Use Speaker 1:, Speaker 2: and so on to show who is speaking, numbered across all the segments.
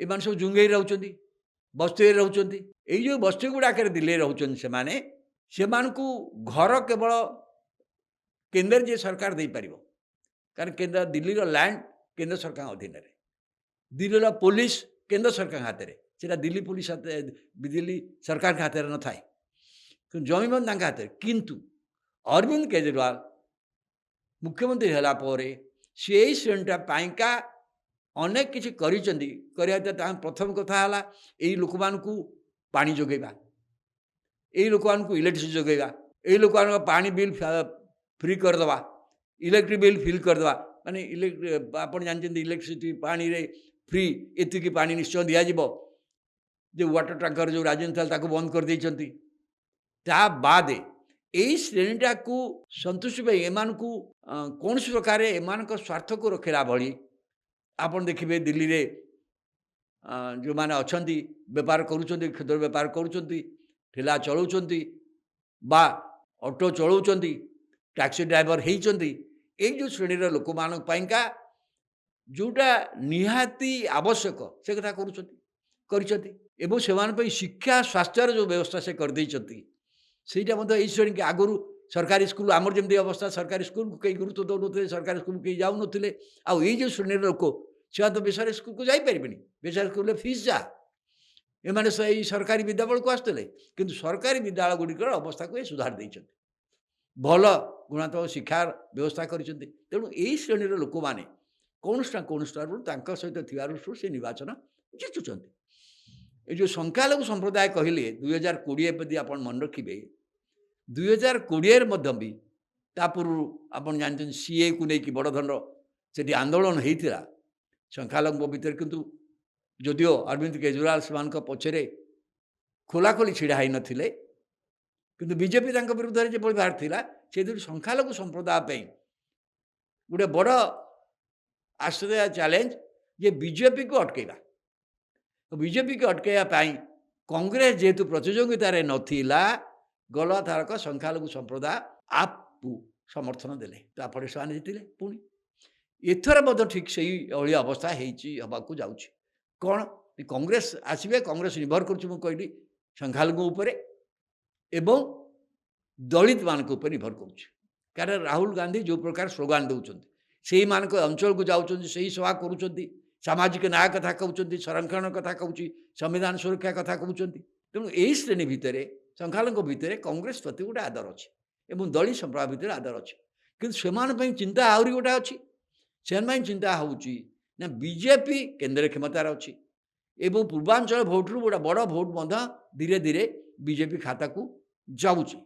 Speaker 1: एमान सब जुंगेई रहउचंदी बस्ती रहउचंदी एई जो बस्ती गुड़ाकर दिल्ली रहउचंदी सेमानकु घर केवल केंद्र जे सरकार दे पारिबो कारण केंद्र दिल्ली रो लैंड केंद्र सरकार अधीन रे दिल्ली रो पुलिस केंद्र सरकार हाथ रे सेटा दिल्ली पुलिस हाथ दिल्ली सरकार के हाथ रे न थाए जमीन हाथ रे किंतु अरविंद केजरीवाल मुख्यमंत्री हला परे से श्रेणीटा पाइका अनेक किसी करिया प्रथम कथा है यही लोक मानू पानी जोगेबा यही लोक मानू इलेक्ट्रिसिटी जोगेबा यही लोक पानी बिल फ्री करदे इलेक्ट्रिक बिल फिल करदे माने आप जानते इलेक्ट्रिसिटी पानी रे फ्री एतिकी पानी निश्चय दिज्व जो वाटर टैंकर जो राजनीति बंद कर देइचंती ता बाद यही श्रेणीटा को संतुष्टि पाई एमान को कौन प्रकार एमान स्वार्थ को रखला भली आपन देखिए दिल्ली रे जो माने अछंती व्यापार करूचंती क्षुद्र व्यापार करूचंती ठेला चलाउचंती बा ऑटो चलाउचंती टैक्सी ड्राइवर हेइचंती ए जो श्रेणी रो लोक मान पाइका जोटा निहाती आवश्यक से कथा करूचंती करिचंती एवं सेमान पई शिक्षा स्वास्थ्य जो व्यवस्था से कर देइचंती सेटा मतलब एई श्रेणी के आगुरु सरकारी स्कूल आमर जमी अवस्था सरकारी स्कूल को कई गुरुत्व दौन सरकारी स्कूल कई जाऊन आउ जो श्रेणी लोक से तो बेसरकारी स्कूल को जापारे बेसरकारी स्कूल फीस जा एम सरकारी विद्यालय को आसते कि सरकारी विद्यालय गुड़िकर अवस्था को सुधार देते भल गुणात्मक शिक्षार व्यवस्था कर तेणु यही श्रेणी लोक मैंने कौन ना कौन स्तर सहित थी से निर्वाचन जितुंट ये जो संख्यालघु संप्रदाय कहले 2020 यदि आप मन रखिए 2020 भी ता पूर्व आप जानते सीए को लेकिन बड़ धरण से आंदोलन होता संख्यालघु भितर किंतु जदिओ अरविंद केजरीवाल से पछरे खोलाखोली छिड़ा ही नथिले किंतु बीजेपी विरुद्ध में जो बाहर थिला से संख्यालघु संप्रदाय गोटे बड़ आश्चर्य चैलेंज ये बीजेपी को अटकेगा बीजेपी को अटकाई कांग्रेस जेहेतु प्रतियोगितार नथिला गला थारक संख्यालघु संप्रदाय आपको समर्थन देले तापर से जीतिले पुणी एथर मत ठीक से ही अवस्था होगा जाऊँगी कौन कांग्रेस आसबे कांग्रेस निर्भर करी संख्यालघु एवं दलित मान निर्भर कर राहुल गांधी जो प्रकार स्लोगान दौरान से मान अंचल को जाऊँ से सभा करुँच सामाजिक न्याय कथा कहते संरक्षण कथा कहूँ संविधान सुरक्षा कथा कहते तेणु यही श्रेणी भितर संख्यालघु भितर कांग्रेस प्रति गोटे आदर अच्छे और दलित संप्रदाय भितर आदर अच्छे कि चिंता आहरी गोटे अच्छी से चिंता होची ना बीजेपी केंद्र क्षमतार अच्छी एवं पूर्वांचल भोट्रु गोटे बड़ भोट धीरे धीरे बीजेपी खाता को जाऊँगी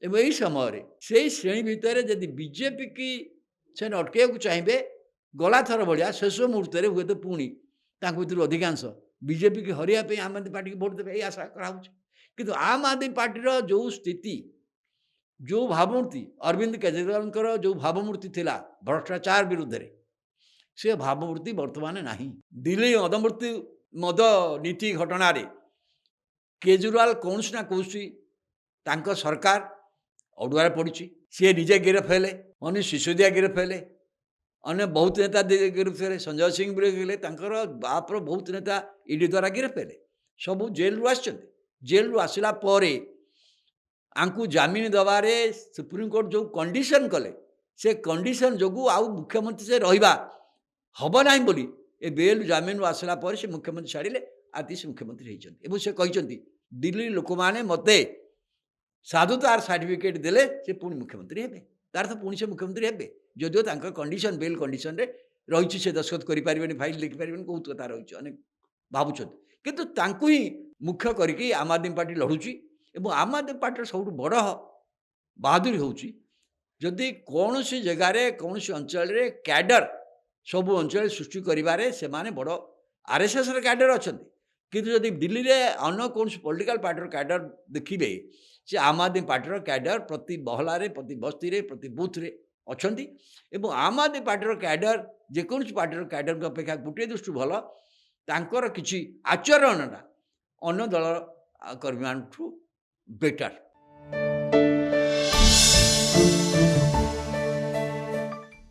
Speaker 1: एवं यही समय से श्रेणी भितर जदि बीजेपी की से अटकू चाहिए गला थर भाया शेष मुहूर्त हुए तो पुणी भर अधिकांश बीजेपी की हरिया आम आदमी पार्टी की भोट देवे आशा कराऊँ किंतु आम आदमी पार्टी जो स्थिति जो भावमूर्ति अरविंद केजरीवाल जो भावमूर्ति थिला भ्रष्टाचार विरुद्ध रे से भावमूर्ति वर्तमान नहीं दिल्ली मद नीति घटना रे केजरीवाल कौन ना कौन सरकार अड़ुआर पड़ी सी निजे गिरफ हेले मनीष सिसोदिया गिरफ हेले अन्य बहुत नेता गिरफ हेले संजय सिंह भी बापर बहुत नेता ईडी द्वारा गिरफ हेले सबू जेल जेल आसला आंकु जामिन दबारे सुप्रीम कोर्ट जो कंडीशन कले से कंडीशन जो आउ मुख्यमंत्री से रहा हम ना बोली ए बेल जामिन आसला से मुख्यमंत्री छाड़े आदि से मुख्यमंत्री होती से कहते दिल्ली लोक मैंने मते साधुतार सर्टिफिकेट देले से पुणी मुख्यमंत्री हे तार तो पुणी से मुख्यमंत्री हे जदिओ कंडीशन बेल कंडीशन रे रही से दस्तखत करें फाइल लिखिपारे बहुत कथा रही अनेक भावुं किंतु ही मुख्य करके आम आदमी पार्टी लड़ुची एवं आम आदमी पार्टी सब बड़ बहादुरी होची जदि कौन सी जगार कौन सी अंचल कैडर सबू अंचल सृष्टि करिवारे से माने बड़ आरएसएस कैडर अच्छा किंतु जदि दिल्ली रे अन्य कौन पॉलिटिकल पार्टी कैडर देखिए से आम आदमी पार्टी कैडर प्रति बहलारे प्रति बस्ती रे प्रति बूथ रे अच्छी एवं आम आदमी पार्टी कैडर जेकोसी पार्टी कैडर अपेक्षा गोटे दृष्टि भल तांकर किछि आचरणटा अन्य दल कर्मी बेटर